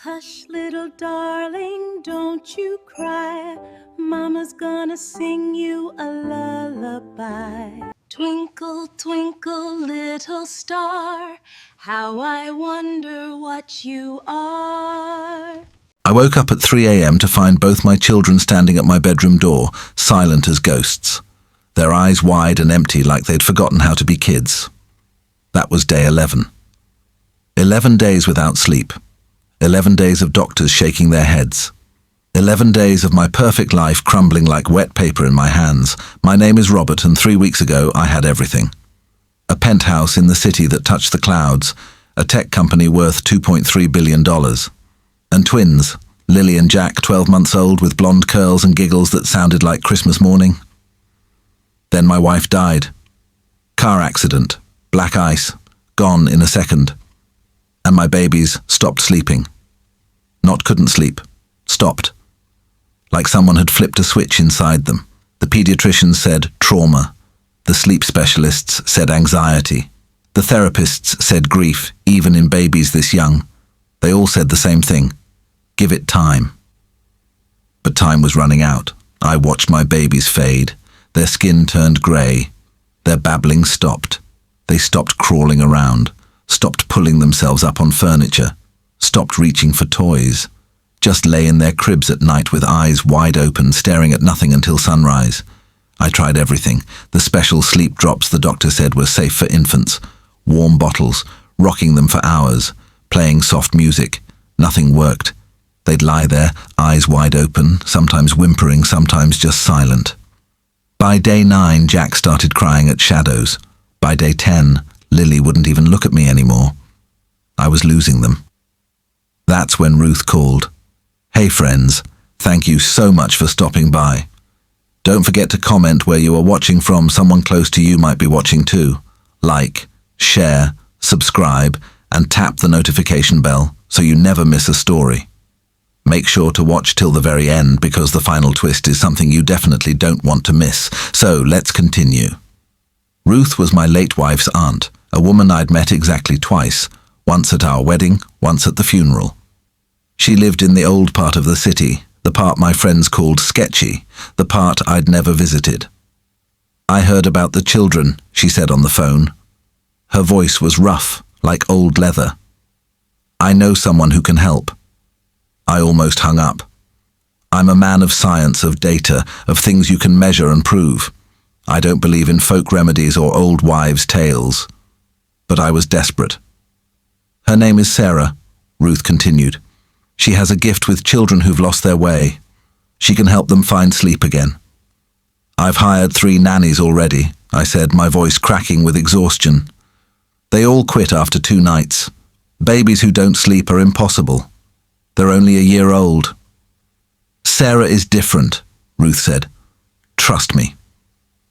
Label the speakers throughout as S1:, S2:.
S1: Hush, little darling, don't you cry. Mama's gonna sing you a lullaby. Twinkle, twinkle, little star, how I wonder what you are.
S2: I woke up at 3 a.m. to find both my children standing at my bedroom door, silent as ghosts, their eyes wide and empty like they'd forgotten how to be kids. That was day 11. 11 days without sleep. 11 days of doctors shaking their heads. 11 days of my perfect life crumbling like wet paper in my hands. My name is Robert, and 3 weeks ago I had everything. A penthouse in the city that touched the clouds, a tech company worth $2.3 billion. And twins, Lily and Jack, 12 months old, with blonde curls and giggles that sounded like Christmas morning. Then my wife died. Car accident, black ice, gone in a second. And my babies stopped sleeping. Not couldn't sleep, stopped. Like someone had flipped a switch inside them. The pediatricians said trauma. The sleep specialists said anxiety. The therapists said grief, even in babies this young. They all said the same thing. Give it time. But time was running out. I watched my babies fade. Their skin turned grey. Their babbling stopped. They stopped crawling around, stopped pulling themselves up on furniture, stopped reaching for toys, just lay in their cribs at night with eyes wide open, staring at nothing until sunrise. I tried everything. The special sleep drops the doctor said were safe for infants, warm bottles, rocking them for hours, playing soft music. Nothing worked. They'd lie there, eyes wide open, sometimes whimpering, sometimes just silent. By day 9, Jack started crying at shadows. By day 10, Lily wouldn't even look at me anymore. I was losing them. That's when Ruth called. Hey friends, thank you so much for stopping by. Don't forget to comment where you are watching from. Someone close to you might be watching too. Like, share, subscribe, and tap the notification bell so you never miss a story. Make sure to watch till the very end because the final twist is something you definitely don't want to miss. So let's continue. Ruth was my late wife's aunt, a woman I'd met exactly twice, once at our wedding, once at the funeral. She lived in the old part of the city, the part my friends called sketchy, the part I'd never visited. I heard about the children, she said on the phone. Her voice was rough, like old leather. I know someone who can help. I almost hung up. I'm a man of science, of data, of things you can measure and prove. I don't believe in folk remedies or old wives' tales. But I was desperate. Her name is Sarah, Ruth continued. She has a gift with children who've lost their way. She can help them find sleep again. I've hired 3 nannies already, I said, my voice cracking with exhaustion. They all quit after 2 nights. Babies who don't sleep are impossible. They're only a year old. Sarah is different, Ruth said. Trust me.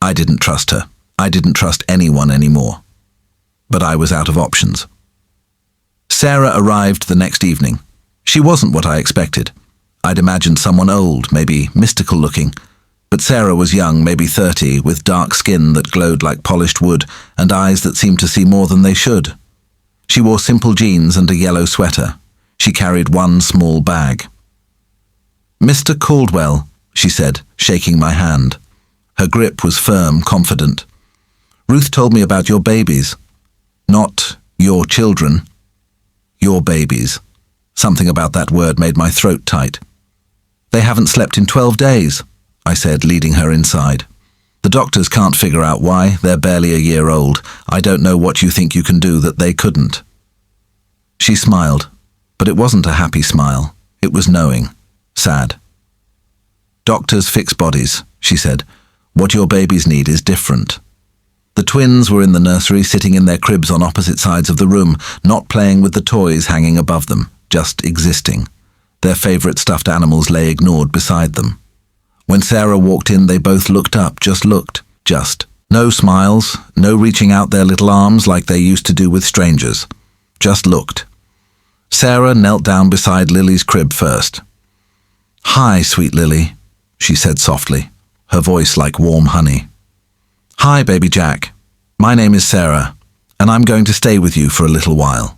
S2: I didn't trust her. I didn't trust anyone anymore. But I was out of options. Sarah arrived the next evening. She wasn't what I expected. I'd imagined someone old, maybe mystical looking. But Sarah was young, maybe 30, with dark skin that glowed like polished wood and eyes that seemed to see more than they should. She wore simple jeans and a yellow sweater. She carried one small bag. Mr. Caldwell, she said, shaking my hand. Her grip was firm, confident. Ruth told me about your babies. Not your children. Your babies. Something about that word made my throat tight. They haven't slept in 12 days, I said, leading her inside. The doctors can't figure out why. They're barely a year old. I don't know what you think you can do that they couldn't. She smiled, but it wasn't a happy smile. It was knowing, sad. Doctors fix bodies, she said. What your babies need is different. The twins were in the nursery, sitting in their cribs on opposite sides of the room, not playing with the toys hanging above them, just existing. Their favorite stuffed animals lay ignored beside them. When Sarah walked in, they both looked up, just looked, just. No smiles, no reaching out their little arms like they used to do with strangers. Just looked. Sarah knelt down beside Lily's crib first. Hi, sweet Lily, she said softly, her voice like warm honey. Hi, baby Jack. My name is Sarah, and I'm going to stay with you for a little while.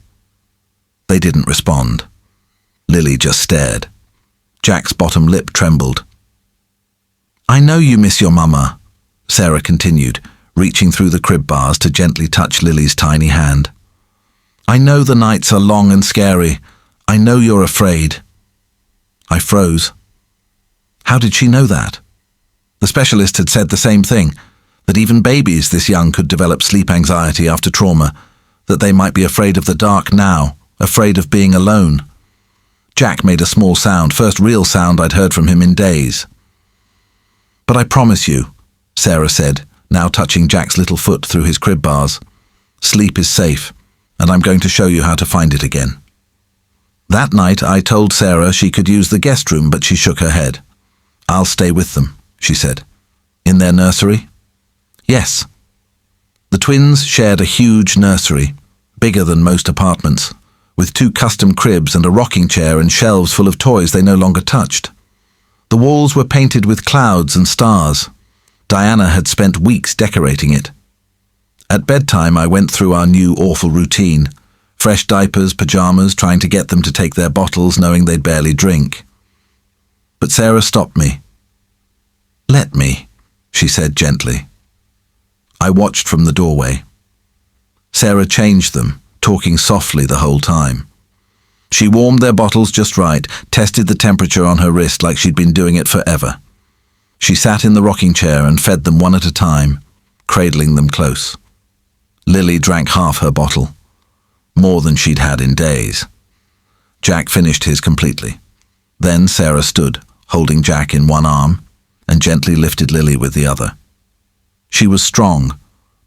S2: They didn't respond. Lily just stared. Jack's bottom lip trembled. "I know you miss your mama," Sarah continued, reaching through the crib bars to gently touch Lily's tiny hand. "I know the nights are long and scary. I know you're afraid." I froze. How did she know that? The specialist had said the same thing, that even babies this young could develop sleep anxiety after trauma, that they might be afraid of the dark now, afraid of being alone. Jack made a small sound, first real sound I'd heard from him in days. "But I promise you," Sarah said, now touching Jack's little foot through his crib bars, "sleep is safe, and I'm going to show you how to find it again." That night I told Sarah she could use the guest room, but she shook her head. "I'll stay with them," she said. "In their nursery?" "Yes." The twins shared a huge nursery, bigger than most apartments, with 2 custom cribs and a rocking chair and shelves full of toys they no longer touched. The walls were painted with clouds and stars. Diana had spent weeks decorating it. At bedtime I went through our new awful routine. Fresh diapers, pajamas, trying to get them to take their bottles knowing they'd barely drink. But Sarah stopped me. "Let me," she said gently. I watched from the doorway. Sarah changed them, talking softly the whole time. She warmed their bottles just right, tested the temperature on her wrist like she'd been doing it forever. She sat in the rocking chair and fed them one at a time, cradling them close. Lily drank half her bottle, more than she'd had in days. Jack finished his completely. Then Sarah stood, holding Jack in one arm, and gently lifted Lily with the other. She was strong.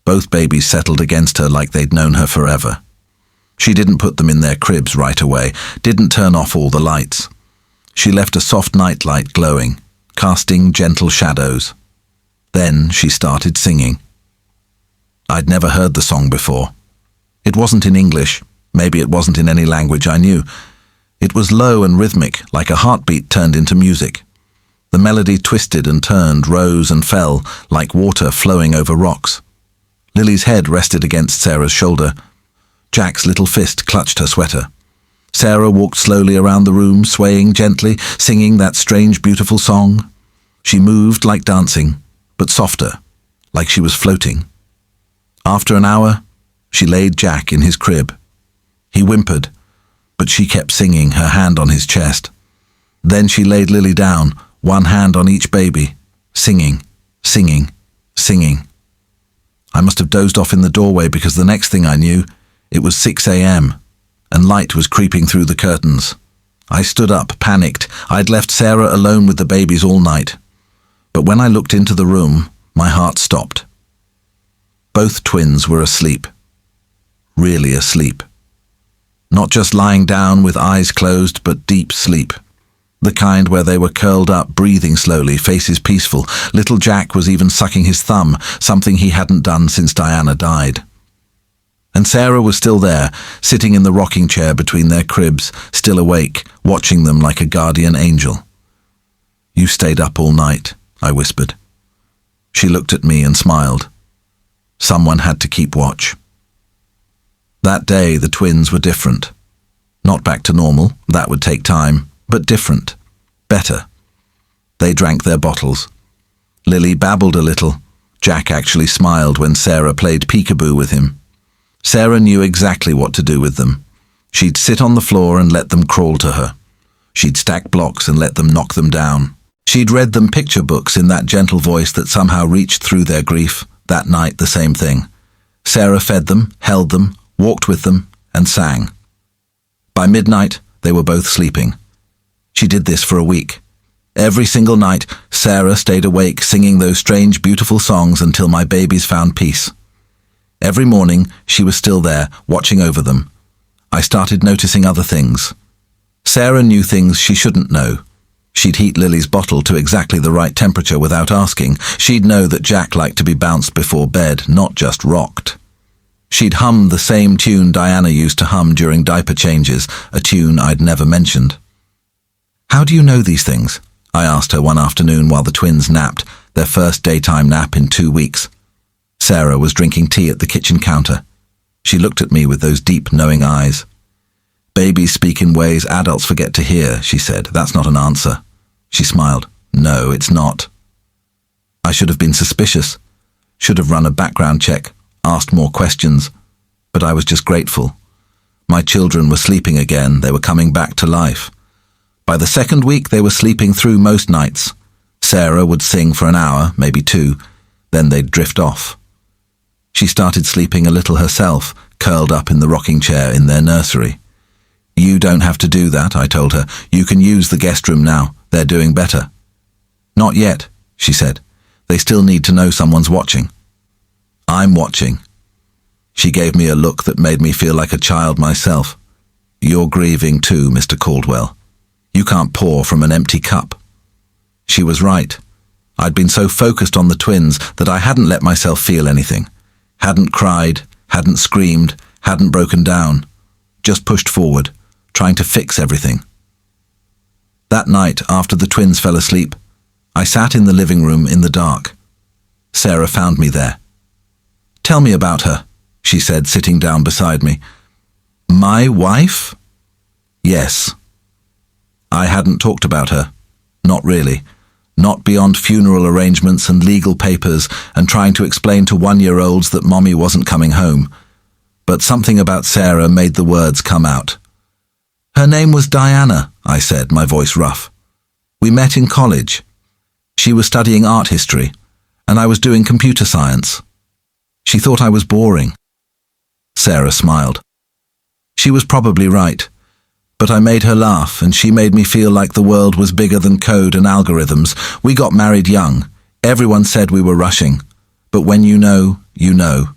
S2: Both babies settled against her like they'd known her forever. She didn't put them in their cribs right away, didn't turn off all the lights. She left a soft nightlight glowing, casting gentle shadows. Then she started singing. I'd never heard the song before. It wasn't in English, maybe it wasn't in any language I knew. It was low and rhythmic, like a heartbeat turned into music. The melody twisted and turned, rose and fell, like water flowing over rocks. Lily's head rested against Sarah's shoulder. Jack's little fist clutched her sweater. Sarah walked slowly around the room, swaying gently, singing that strange, beautiful song. She moved like dancing, but softer, like she was floating. After an hour, she laid Jack in his crib. He whimpered, but she kept singing, her hand on his chest. Then she laid Lily down, one hand on each baby, singing, singing, singing. I must have dozed off in the doorway because the next thing I knew, it was 6 a.m., and light was creeping through the curtains. I stood up, panicked. I'd left Sarah alone with the babies all night. But when I looked into the room, my heart stopped. Both twins were asleep. Really asleep. Not just lying down with eyes closed, but deep sleep. The kind where they were curled up, breathing slowly, faces peaceful. Little Jack was even sucking his thumb, something he hadn't done since Diana died. And Sarah was still there, sitting in the rocking chair between their cribs, still awake, watching them like a guardian angel. "You stayed up all night," I whispered. She looked at me and smiled. Someone had to keep watch. That day, the twins were different. Not back to normal, that would take time, but different. Better. They drank their bottles. Lily babbled a little. Jack actually smiled when Sarah played peekaboo with him. Sarah knew exactly what to do with them. She'd sit on the floor and let them crawl to her. She'd stack blocks and let them knock them down. She'd read them picture books in that gentle voice that somehow reached through their grief. That night, the same thing. Sarah fed them, held them, walked with them, and sang. By midnight, they were both sleeping. She did this for a week. Every single night, Sarah stayed awake singing those strange, beautiful songs until my babies found peace. Every morning, she was still there, watching over them. I started noticing other things. Sarah knew things she shouldn't know. She'd heat Lily's bottle to exactly the right temperature without asking. She'd know that Jack liked to be bounced before bed, not just rocked. She'd hummed the same tune Diana used to hum during diaper changes, a tune I'd never mentioned. "How do you know these things?" I asked her one afternoon while the twins napped, their first daytime nap in 2 weeks. Sarah was drinking tea at the kitchen counter. She looked at me with those deep, knowing eyes. Babies speak in ways adults forget to hear, she said. That's not an answer. She smiled. No, it's not. I should have been suspicious. Should have run a background check, asked more questions. But I was just grateful. My children were sleeping again. They were coming back to life. By the second week, they were sleeping through most nights. Sarah would sing for an hour, maybe 2, then they'd drift off. She started sleeping a little herself, curled up in the rocking chair in their nursery. You don't have to do that, I told her. You can use the guest room now. They're doing better. Not yet, she said. They still need to know someone's watching. I'm watching. She gave me a look that made me feel like a child myself. You're grieving too, Mr. Caldwell. You can't pour from an empty cup. She was right. I'd been so focused on the twins that I hadn't let myself feel anything. Hadn't cried, hadn't screamed, hadn't broken down. Just pushed forward, trying to fix everything. That night, after the twins fell asleep, I sat in the living room in the dark. Sarah found me there. Tell me about her, she said, sitting down beside me. My wife? Yes. I hadn't talked about her. Not really. Not beyond funeral arrangements and legal papers and trying to explain to 1-year-olds that Mommy wasn't coming home. But something about Sarah made the words come out. Her name was Diana, I said, my voice rough. We met in college. She was studying art history, and I was doing computer science. She thought I was boring. Sarah smiled. She was probably right, but I made her laugh, and she made me feel like the world was bigger than code and algorithms. We got married young. Everyone said we were rushing. But when you know, you know.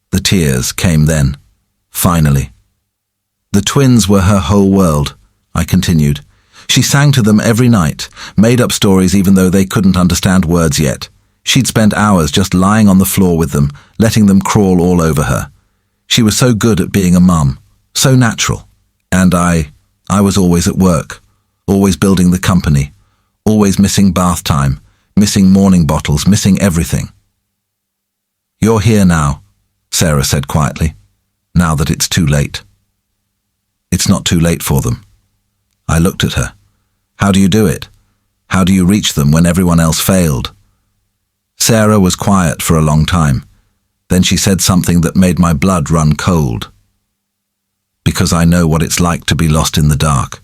S2: The tears came then. Finally. The twins were her whole world, I continued. She sang to them every night, made up stories even though they couldn't understand words yet. She'd spend hours just lying on the floor with them, letting them crawl all over her. She was so good at being a mum, so natural. And I was always at work, always building the company, always missing bath time, missing morning bottles, missing everything. You're here now, Sarah said quietly, now that it's too late. It's not too late for them. I looked at her. How do you do it? How do you reach them when everyone else failed? Sarah was quiet for a long time. Then she said something that made my blood run cold. Because I know what it's like to be lost in the dark.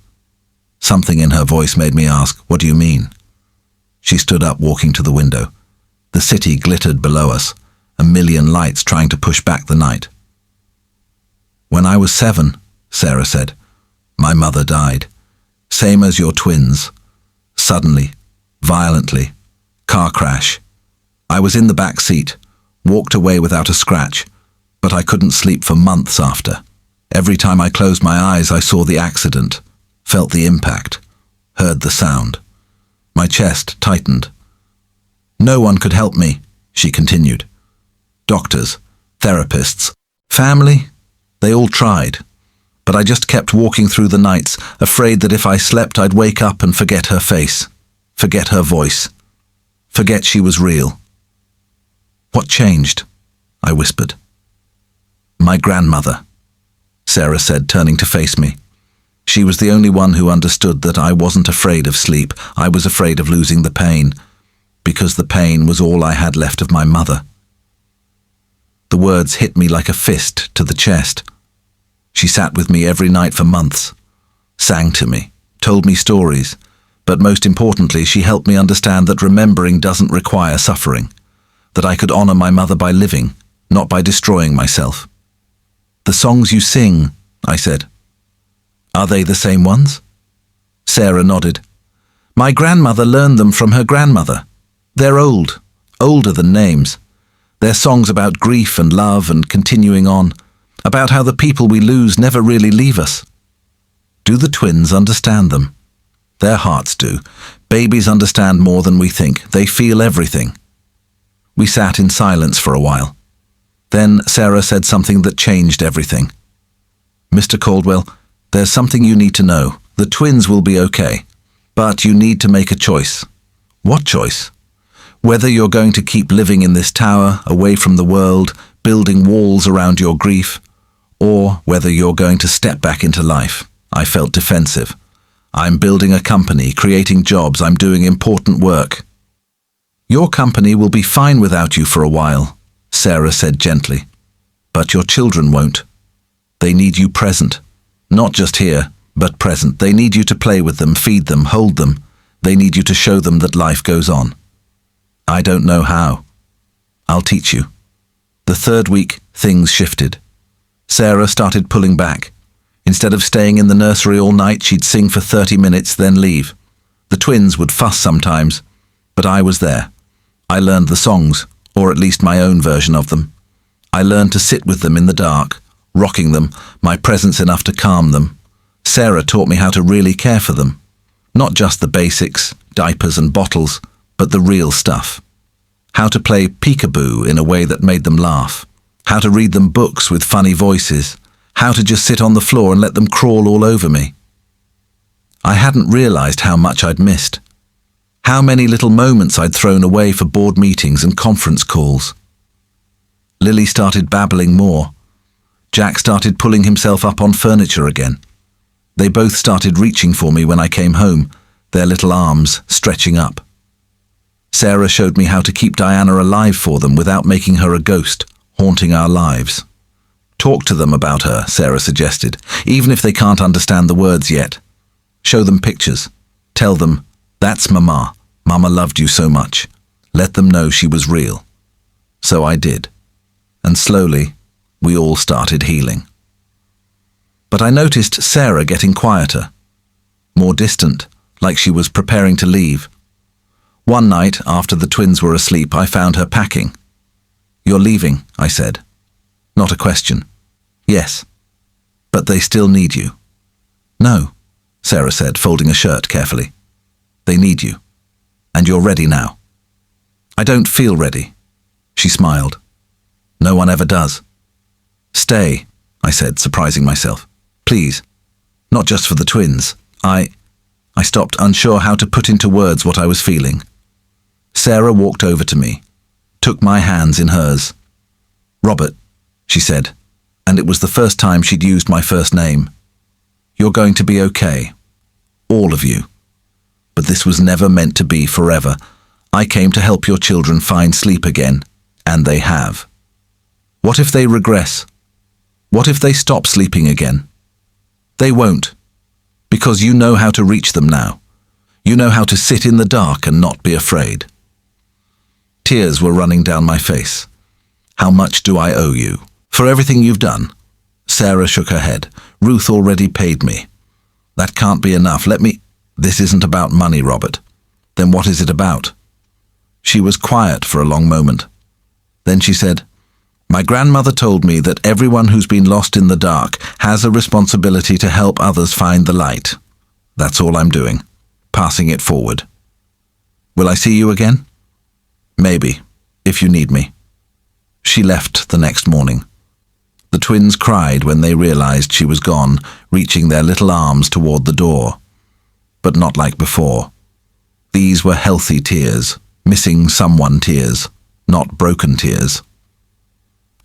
S2: Something in her voice made me ask, what do you mean? She stood up, walking to the window. The city glittered below us, a million lights trying to push back the night. When I was 7, Sarah said, my mother died. Same as your twins. Suddenly, violently, car crash. I was in the back seat, walked away without a scratch, but I couldn't sleep for months after. Every time I closed my eyes, I saw the accident, felt the impact, heard the sound. My chest tightened. No one could help me, she continued. Doctors, therapists, family, they all tried. But I just kept walking through the nights, afraid that if I slept I'd wake up and forget her face, forget her voice, forget she was real. What changed? I whispered. My grandmother, Sarah said, turning to face me. She was the only one who understood that I wasn't afraid of sleep. I was afraid of losing the pain, because the pain was all I had left of my mother. The words hit me like a fist to the chest. She sat with me every night for months, sang to me, told me stories, but most importantly, she helped me understand that remembering doesn't require suffering, that I could honor my mother by living, not by destroying myself. The songs you sing, I said. Are they the same ones? Sarah nodded. My grandmother learned them from her grandmother. They're old, older than names. They're songs about grief and love and continuing on, about how the people we lose never really leave us. Do the twins understand them? Their hearts do. Babies understand more than we think. They feel everything. We sat in silence for a while. Then Sarah said something that changed everything. Mr. Caldwell, there's something you need to know. The twins will be okay, but you need to make a choice. What choice? Whether you're going to keep living in this tower, away from the world, building walls around your grief, or whether you're going to step back into life. I felt defensive. I'm building a company, creating jobs, I'm doing important work. Your company will be fine without you for a while, Sarah said gently. But your children won't. They need you present. Not just here, but present. They need you to play with them, feed them, hold them. They need you to show them that life goes on. I don't know how. I'll teach you. The third week, things shifted. Sarah started pulling back. Instead of staying in the nursery all night, she'd sing for 30 minutes, then leave. The twins would fuss sometimes, but I was there. I learned the songs, or at least my own version of them. I learned to sit with them in the dark, rocking them, my presence enough to calm them. Sarah taught me how to really care for them. Not just the basics, diapers and bottles, but the real stuff. How to play peekaboo in a way that made them laugh. How to read them books with funny voices. How to just sit on the floor and let them crawl all over me. I hadn't realized how much I'd missed. How many little moments I'd thrown away for board meetings and conference calls. Lily started babbling more. Jack started pulling himself up on furniture again. They both started reaching for me when I came home, their little arms stretching up. Sarah showed me how to keep Diana alive for them without making her a ghost, haunting our lives. Talk to them about her, Sarah suggested, even if they can't understand the words yet. Show them pictures. Tell them, that's Mama. Mama loved you so much. Let them know she was real. So I did. And slowly, we all started healing. But I noticed Sarah getting quieter, more distant, like she was preparing to leave. One night, after the twins were asleep, I found her packing. You're leaving, I said. Not a question. Yes. But they still need you. No, Sarah said, folding a shirt carefully. They need you. And you're ready now. I don't feel ready. She smiled. No one ever does. Stay, I said, surprising myself. Please. Not just for the twins. I stopped, unsure how to put into words what I was feeling. Sarah walked over to me, took my hands in hers. Robert, she said, and it was the first time she'd used my first name. You're going to be okay. All of you. But this was never meant to be forever. I came to help your children find sleep again, and they have. What if they regress? What if they stop sleeping again? They won't, because you know how to reach them now. You know how to sit in the dark and not be afraid. Tears were running down my face. How much do I owe you? For everything you've done? Sarah shook her head. Ruth already paid me. That can't be enough. This isn't about money, Robert. Then what is it about? She was quiet for a long moment. Then she said, My grandmother told me that everyone who's been lost in the dark has a responsibility to help others find the light. That's all I'm doing. Passing it forward. Will I see you again? Maybe, if you need me. She left the next morning. The twins cried when they realized she was gone, reaching their little arms toward the door. But not like before. These were healthy tears, missing someone tears, not broken tears.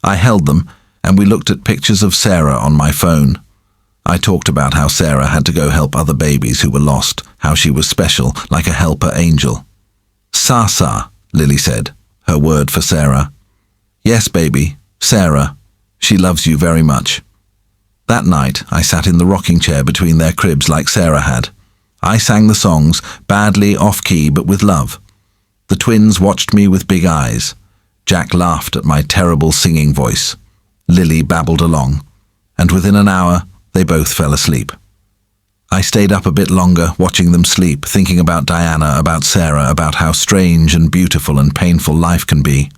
S2: I held them, and we looked at pictures of Sarah on my phone. I talked about how Sarah had to go help other babies who were lost, how she was special, like a helper angel. Sa-sa, Lily said, her word for Sarah. Yes, baby, Sarah. She loves you very much. That night, I sat in the rocking chair between their cribs like Sarah had. I sang the songs, badly off-key but with love. The twins watched me with big eyes. Jack laughed at my terrible singing voice. Lily babbled along, and within an hour, they both fell asleep. I stayed up a bit longer, watching them sleep, thinking about Diana, about Sarah, about how strange and beautiful and painful life can be.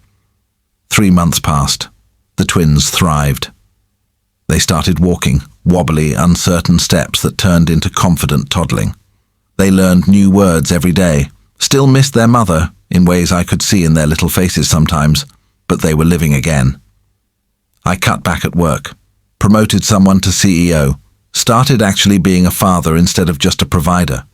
S2: 3 months passed. The twins thrived. They started walking, wobbly, uncertain steps that turned into confident toddling. They learned new words every day, still missed their mother in ways I could see in their little faces sometimes, but they were living again. I cut back at work, promoted someone to CEO, started actually being a father instead of just a provider.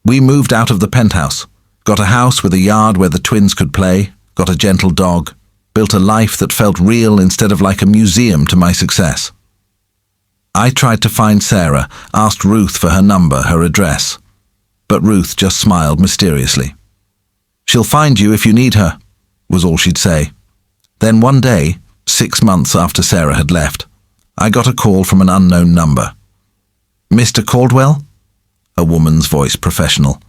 S2: We moved out of the penthouse, got a house with a yard where the twins could play, got a gentle dog, built a life that felt real instead of like a museum to my success. I tried to find Sarah, asked Ruth for her number, her address. But Ruth just smiled mysteriously. "She'll find you if you need her," was all she'd say. Then one day, 6 months after Sarah had left, I got a call from an unknown number. "Mr. Caldwell?" A woman's voice, professional.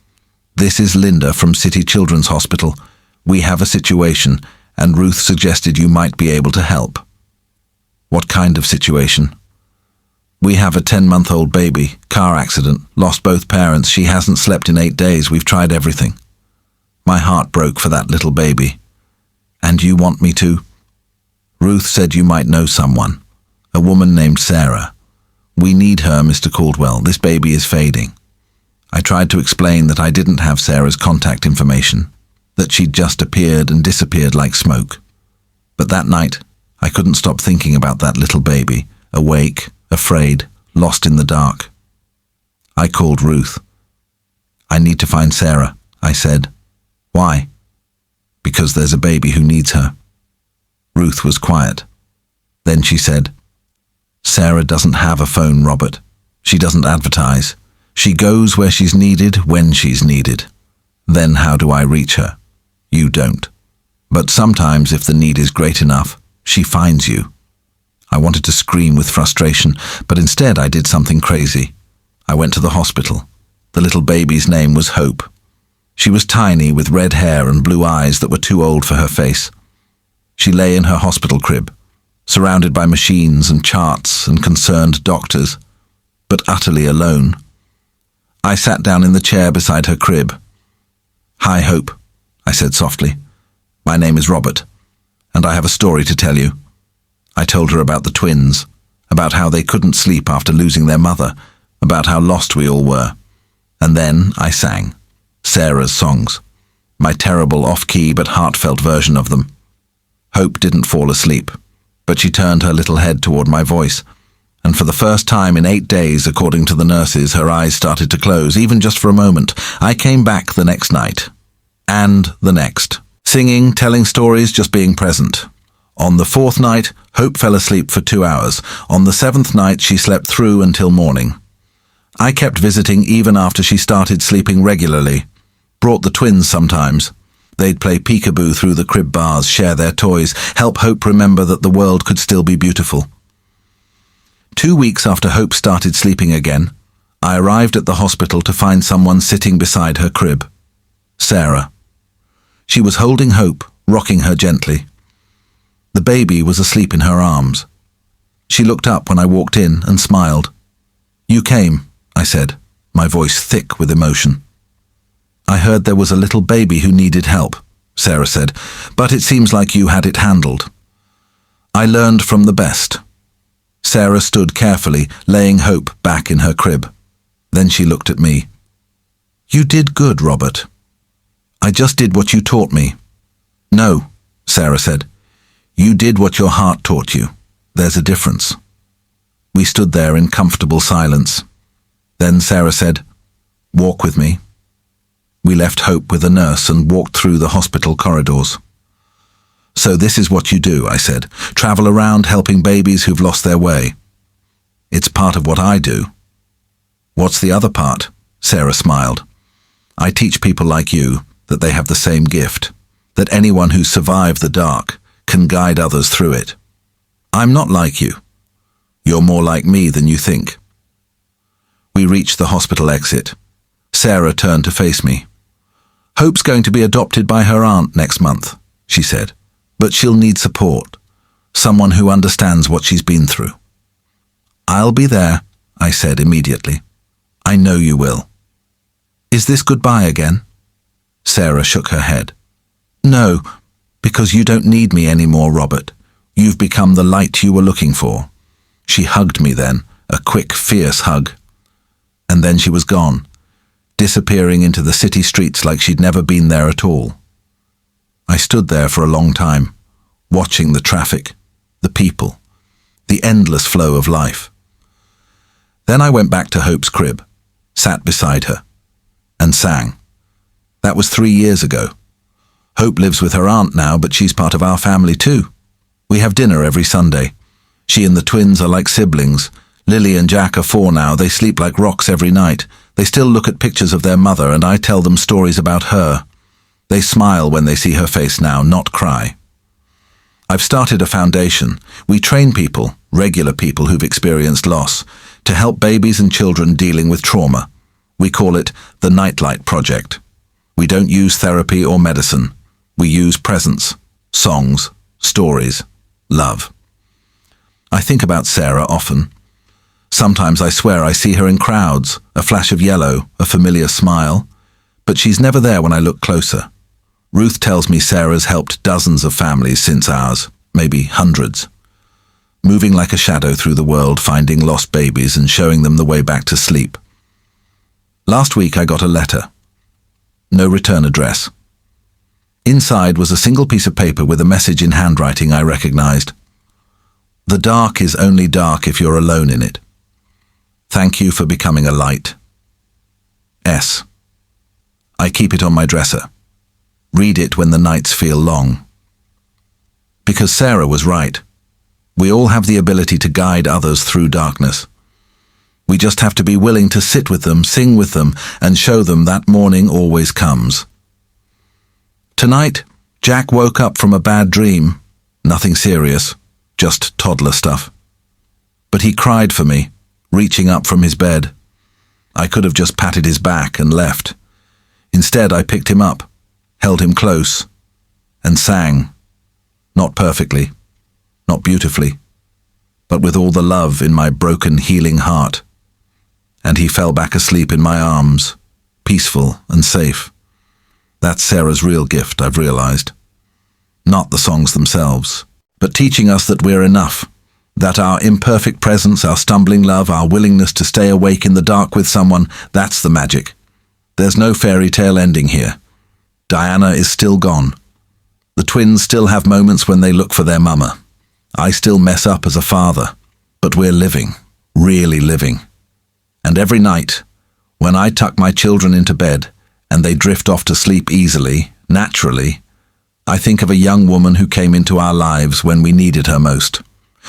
S2: "This is Linda from City Children's Hospital. We have a situation, and Ruth suggested you might be able to help." "What kind of situation?" "We have a 10-month-old baby, car accident, lost both parents. She hasn't slept in 8 days. We've tried everything." My heart broke for that little baby. "And you want me to?" "Ruth said you might know someone. A woman named Sarah. We need her, Mr. Caldwell. This baby is fading." I tried to explain that I didn't have Sarah's contact information, that she'd just appeared and disappeared like smoke. But that night, I couldn't stop thinking about that little baby, awake, afraid, lost in the dark. I called Ruth. "I need to find Sarah," I said. "Why?" "Because there's a baby who needs her." Ruth was quiet. Then she said, "Sarah doesn't have a phone, Robert. She doesn't advertise. She goes where she's needed, when she's needed. Then how do I reach her? You don't. But sometimes, if the need is great enough, she finds you." I wanted to scream with frustration, but instead I did something crazy. I went to the hospital. The little baby's name was Hope. She was tiny, with red hair and blue eyes that were too old for her face. She lay in her hospital crib, surrounded by machines and charts and concerned doctors, but utterly alone. I sat down in the chair beside her crib. "Hi, Hope," I said softly. "My name is Robert, and I have a story to tell you." I told her about the twins, about how they couldn't sleep after losing their mother, about how lost we all were. And then I sang Sarah's songs, my terrible off-key but heartfelt version of them. Hope didn't fall asleep, but she turned her little head toward my voice, and for the first time in 8 days, according to the nurses, her eyes started to close, even just for a moment. I came back the next night, and the next, singing, telling stories, just being present. On the 4th night, Hope fell asleep for 2 hours. On the 7th night, she slept through until morning. I kept visiting even after she started sleeping regularly. Brought the twins sometimes. They'd play peekaboo through the crib bars, share their toys, help Hope remember that the world could still be beautiful. 2 weeks after Hope started sleeping again, I arrived at the hospital to find someone sitting beside her crib. Sarah. She was holding Hope, rocking her gently. The baby was asleep in her arms. She looked up when I walked in and smiled. "You came," I said, my voice thick with emotion. "I heard there was a little baby who needed help," Sarah said, "but it seems like you had it handled." I learned from the best. Sarah stood carefully, laying Hope back in her crib. Then she looked at me. "You did good, Robert." "I just did what you taught me." "No," Sarah said. "You did what your heart taught you. There's a difference." We stood there in comfortable silence. Then Sarah said, "Walk with me." We left Hope with a nurse and walked through the hospital corridors. "So this is what you do," I said. "Travel around helping babies who've lost their way." "It's part of what I do." "What's the other part?" Sarah smiled. "I teach people like you that they have the same gift, that anyone who's survived the dark can guide others through it. I'm not like you. You're more like me than you think." We reached the hospital exit. Sarah turned to face me. "Hope's going to be adopted by her aunt next month," she said, "but she'll need support, someone who understands what she's been through." "I'll be there," I said immediately. "I know you will." "Is this goodbye again?" Sarah shook her head. "No, because you don't need me anymore, Robert. You've become the light you were looking for." She hugged me then, a quick, fierce hug. And then she was gone, disappearing into the city streets like she'd never been there at all. I stood there for a long time, watching the traffic, the people, the endless flow of life. Then I went back to Hope's crib, sat beside her, and sang. That was 3 years ago. Hope lives with her aunt now, but she's part of our family too. We have dinner every Sunday. She and the twins are like siblings, Lily and Jack are 4 now. They sleep like rocks every night. They still look at pictures of their mother, and I tell them stories about her. They smile when they see her face now, not cry. I've started a foundation. We train people, regular people who've experienced loss, to help babies and children dealing with trauma. We call it the Nightlight Project. We don't use therapy or medicine. We use presence, songs, stories, love. I think about Sarah often. Sometimes I swear I see her in crowds, a flash of yellow, a familiar smile, but she's never there when I look closer. Ruth tells me Sarah's helped dozens of families since ours, maybe hundreds. Moving like a shadow through the world, finding lost babies and showing them the way back to sleep. Last week I got a letter. No return address. Inside was a single piece of paper with a message in handwriting I recognized. The dark is only dark if you're alone in it. Thank you for becoming a light. S. I keep it on my dresser. Read it when the nights feel long. Because Sarah was right. We all have the ability to guide others through darkness. We just have to be willing to sit with them, sing with them, and show them that morning always comes. Tonight, Jack woke up from a bad dream. Nothing serious, just toddler stuff. But he cried for me, reaching up from his bed. I could have just patted his back and left. Instead, I picked him up, held him close, and sang. Not perfectly, not beautifully, but with all the love in my broken, healing heart. And he fell back asleep in my arms, peaceful and safe. That's Sarah's real gift, I've realized. Not the songs themselves, but teaching us that we're enough, that our imperfect presence, our stumbling love, our willingness to stay awake in the dark with someone, that's the magic. There's no fairy tale ending here. Diana is still gone. The twins still have moments when they look for their mama. I still mess up as a father, but we're living, really living. And every night, when I tuck my children into bed and they drift off to sleep easily, naturally, I think of a young woman who came into our lives when we needed her most,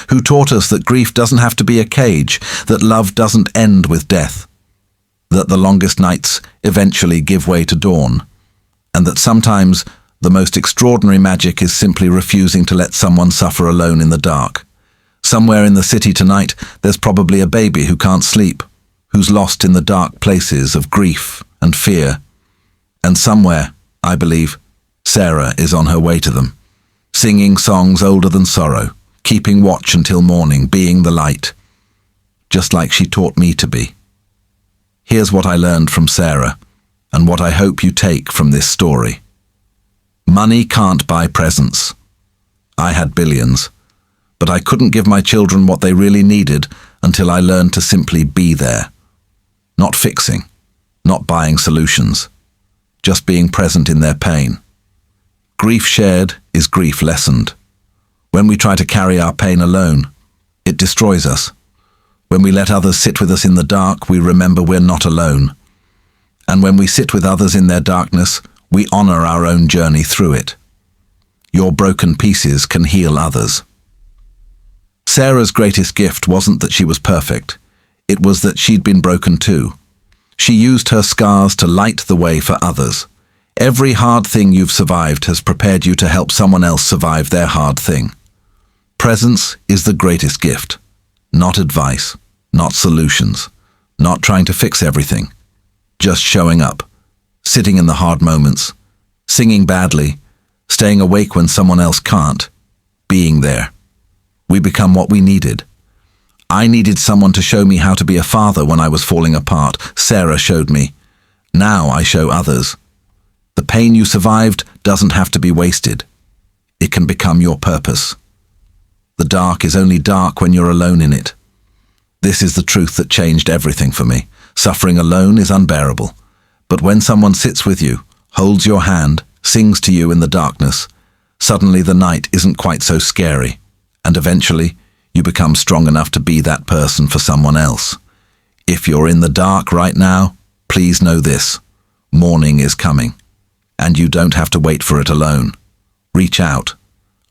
S2: who taught us that grief doesn't have to be a cage, that love doesn't end with death, that the longest nights eventually give way to dawn, and that sometimes the most extraordinary magic is simply refusing to let someone suffer alone in the dark. Somewhere in the city tonight, there's probably a baby who can't sleep, who's lost in the dark places of grief and fear. And somewhere, I believe, Sarah is on her way to them, singing songs older than sorrow, keeping watch until morning, being the light, just like she taught me to be. Here's what I learned from Sarah, and what I hope you take from this story. Money can't buy presents. I had billions, but I couldn't give my children what they really needed until I learned to simply be there. Not fixing, not buying solutions, just being present in their pain. Grief shared is grief lessened. When we try to carry our pain alone, it destroys us. When we let others sit with us in the dark, we remember we're not alone. And when we sit with others in their darkness, we honor our own journey through it. Your broken pieces can heal others. Sarah's greatest gift wasn't that she was perfect. It was that she'd been broken too. She used her scars to light the way for others. Every hard thing you've survived has prepared you to help someone else survive their hard thing. Presence is the greatest gift. Not advice, not solutions, not trying to fix everything. Just showing up, sitting in the hard moments, singing badly, staying awake when someone else can't, being there. We become what we needed. I needed someone to show me how to be a father when I was falling apart. Sarah showed me. Now I show others. The pain you survived doesn't have to be wasted. It can become your purpose. The dark is only dark when you're alone in it. This is the truth that changed everything for me. Suffering alone is unbearable. But when someone sits with you, holds your hand, sings to you in the darkness, suddenly the night isn't quite so scary, and eventually you become strong enough to be that person for someone else. If you're in the dark right now, please know this: morning is coming, and you don't have to wait for it alone. Reach out.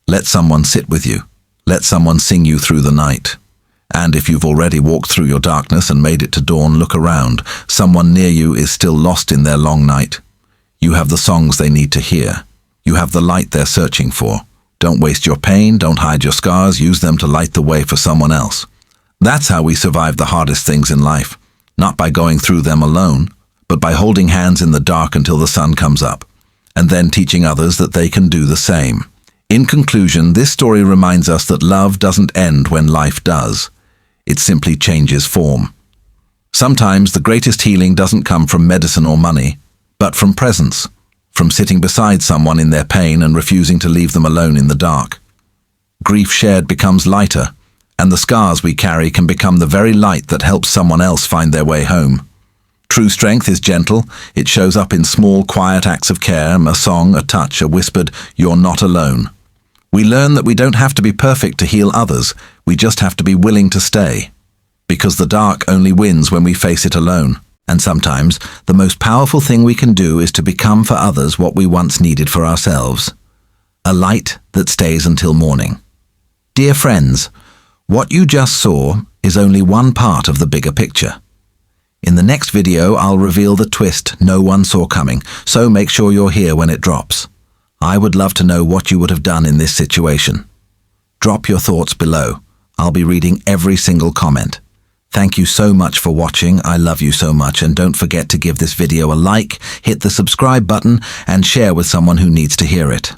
S2: Let someone sit with you. Let someone sing you through the night. And if you've already walked through your darkness and made it to dawn, look around. Someone near you is still lost in their long night. You have the songs they need to hear. You have the light they're searching for. Don't waste your pain, don't hide your scars, use them to light the way for someone else. That's how we survive the hardest things in life, not by going through them alone, but by holding hands in the dark until the sun comes up, and then teaching others that they can do the same. In conclusion, this story reminds us that love doesn't end when life does. It simply changes form. Sometimes the greatest healing doesn't come from medicine or money, but from presence, from sitting beside someone in their pain and refusing to leave them alone in the dark. Grief shared becomes lighter, and the scars we carry can become the very light that helps someone else find their way home. True strength is gentle. It shows up in small, quiet acts of care, a song, a touch, a whispered, "You're not alone." We learn that we don't have to be perfect to heal others. We just have to be willing to stay. Because the dark only wins when we face it alone. And sometimes, the most powerful thing we can do is to become for others what we once needed for ourselves. A light that stays until morning. Dear friends, what you just saw is only one part of the bigger picture. In the next video, I'll reveal the twist no one saw coming, so make sure you're here when it drops. I would love to know what you would have done in this situation. Drop your thoughts below. I'll be reading every single comment. Thank you so much for watching. I love you so much, and don't forget to give this video a like, hit the subscribe button, and share with someone who needs to hear it.